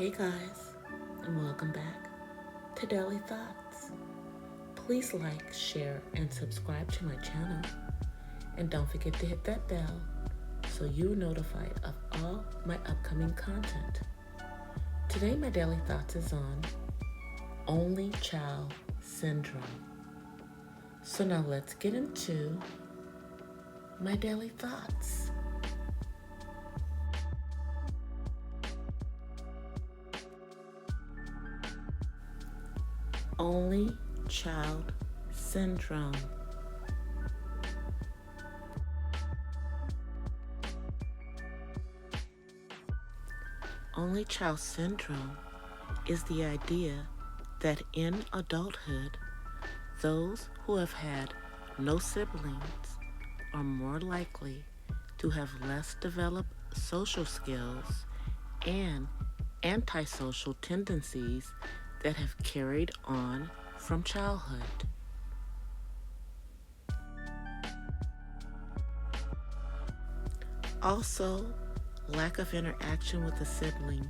Hey guys, and welcome back to Daily Thoughts. Please like, share, and subscribe to my channel. And don't forget to hit that bell so you're notified of all my upcoming content. Today, my Daily Thoughts is on Only Child Syndrome. So now let's get into my Daily Thoughts. Only Child Syndrome. Only child syndrome is the idea that in adulthood, those who have had no siblings are more likely to have less developed social skills and antisocial tendencies that have carried on from childhood. Also, lack of interaction with a sibling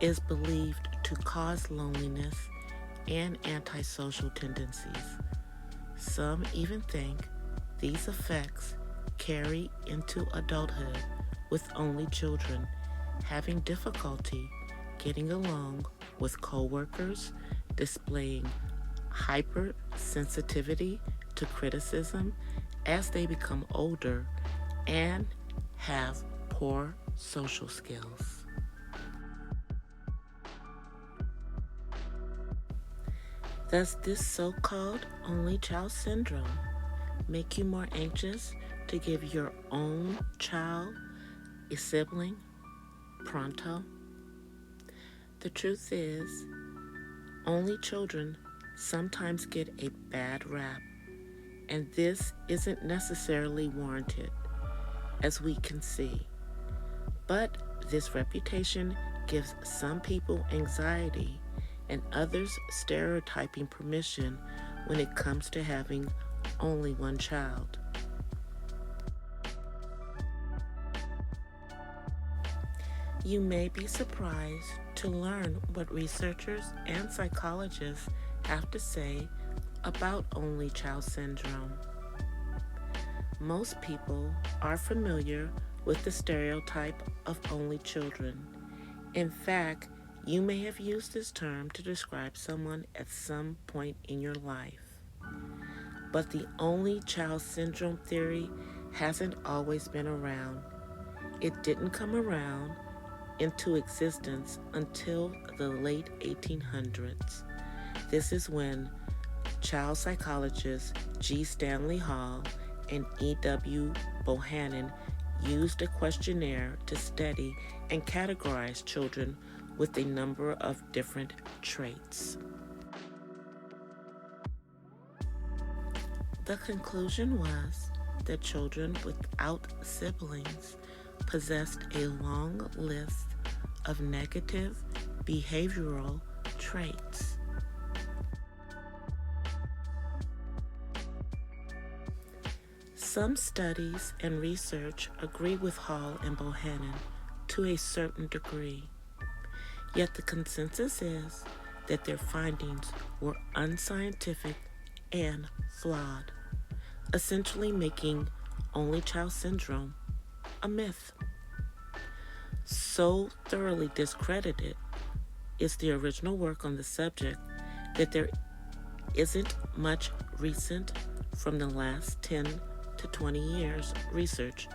is believed to cause loneliness and antisocial tendencies. Some even think these effects carry into adulthood, with only children having difficulty getting along with coworkers, displaying hypersensitivity to criticism as they become older, and have poor social skills. Does this so-called only child syndrome make you more anxious to give your own child a sibling pronto? The truth is, only children sometimes get a bad rap, and this isn't necessarily warranted, as we can see. But this reputation gives some people anxiety and others stereotyping permission when it comes to having only one child. You may be surprised to learn what researchers and psychologists have to say about only child syndrome. Most people are familiar with the stereotype of only children. In fact, you may have used this term to describe someone at some point in your life. But the only child syndrome theory hasn't always been around. It didn't come around into existence until the late 1800s. This is when child psychologists G. Stanley Hall and E.W. Bohannon used a questionnaire to study and categorize children with a number of different traits. The conclusion was that children without siblings possessed a long list of negative behavioral traits. Some studies and research agree with Hall and Bohannon to a certain degree, yet the consensus is that their findings were unscientific and flawed, essentially making only child syndrome a myth. So thoroughly discredited is the original work on the subject that there isn't much recent from the last 10 to 20 years research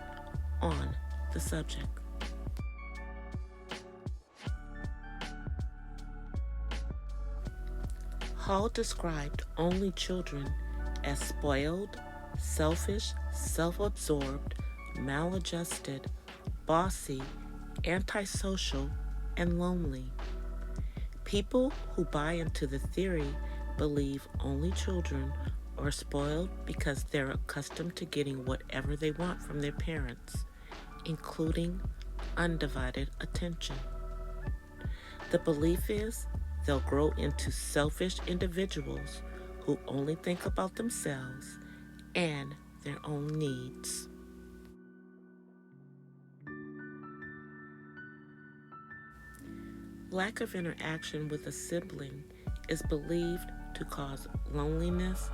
on the subject. Hall described only children as spoiled, selfish, self-absorbed, maladjusted, bossy, antisocial, and lonely. People who buy into the theory believe only children are spoiled because they're accustomed to getting whatever they want from their parents, including undivided attention. The belief is they'll grow into selfish individuals who only think about themselves and their own needs. Lack of interaction with a sibling is believed to cause loneliness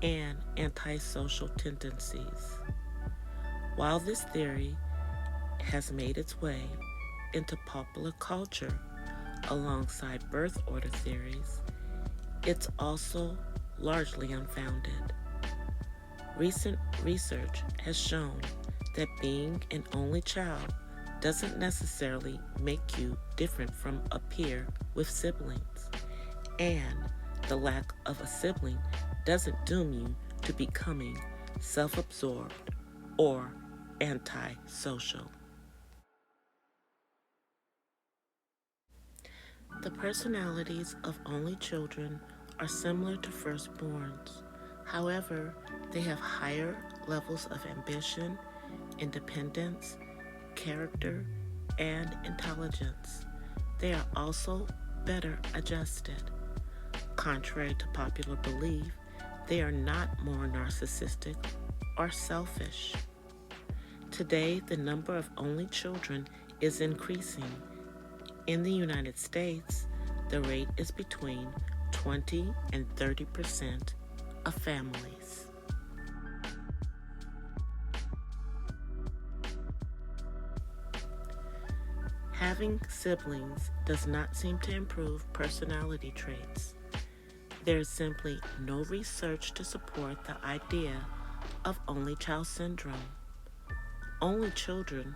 and antisocial tendencies. While this theory has made its way into popular culture alongside birth order theories, it's also largely unfounded. Recent research has shown that being an only child doesn't necessarily make you different from a peer with siblings, and the lack of a sibling doesn't doom you to becoming self-absorbed or antisocial. The personalities of only children are similar to firstborns. However, they have higher levels of ambition, independence, character, and intelligence. They are also better adjusted. Contrary to popular belief, they are not more narcissistic or selfish. Today, the number of only children is increasing. In the United States, the rate is between 20 and 30% of families. Having siblings does not seem to improve personality traits. There is simply no research to support the idea of only child syndrome. Only children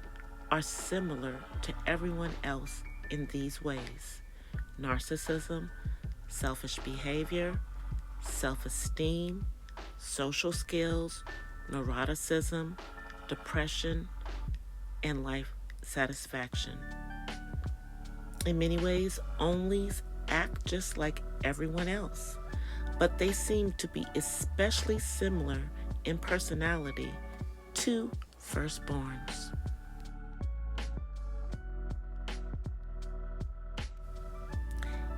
are similar to everyone else in these ways: narcissism, selfish behavior, self-esteem, social skills, neuroticism, depression, and life satisfaction. In many ways, onlys act just like everyone else, but they seem to be especially similar in personality to firstborns.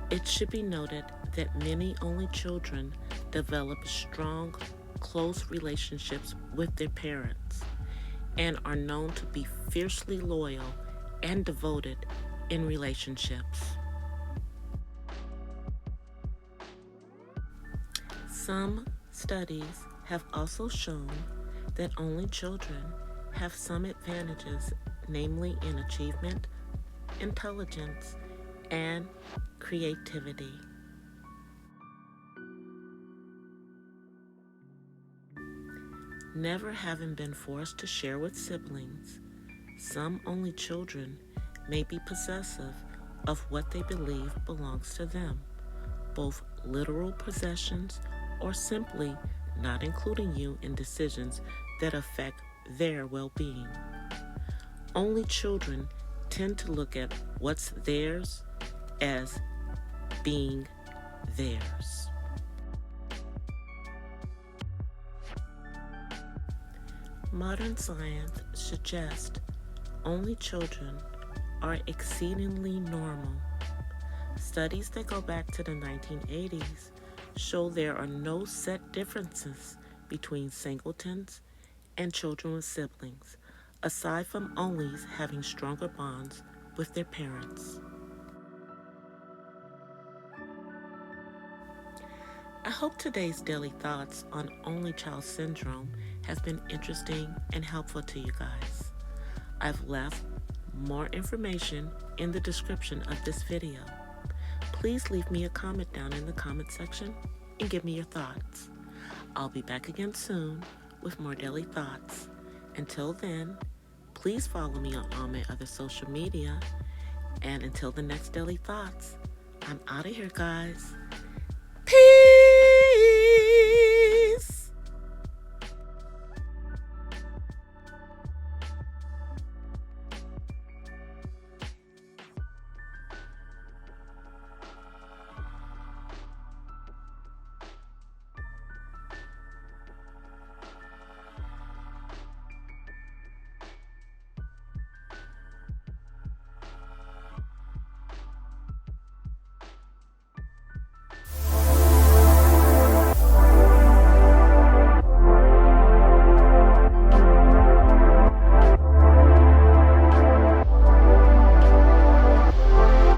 It should be noted that many only children develop strong, close relationships with their parents and are known to be fiercely loyal and devoted in relationships. Some studies have also shown that only children have some advantages, namely in achievement, intelligence, and creativity. Never having been forced to share with siblings, some only children may be possessive of what they believe belongs to them, both literal possessions or simply not including you in decisions that affect their well-being. Only children tend to look at what's theirs as being theirs. Modern science suggests only children are exceedingly normal. Studies that go back to the 1980s show there are no set differences between singletons and children with siblings, aside from onlys having stronger bonds with their parents. I hope today's daily thoughts on only child syndrome have been interesting and helpful to you guys. I've left more information in the description of this video. Please leave me a comment down in the comment section and give me your thoughts. I'll be back again soon with more daily thoughts. Until then, please follow me on all my other social media. And until the next daily thoughts, I'm out of here, guys.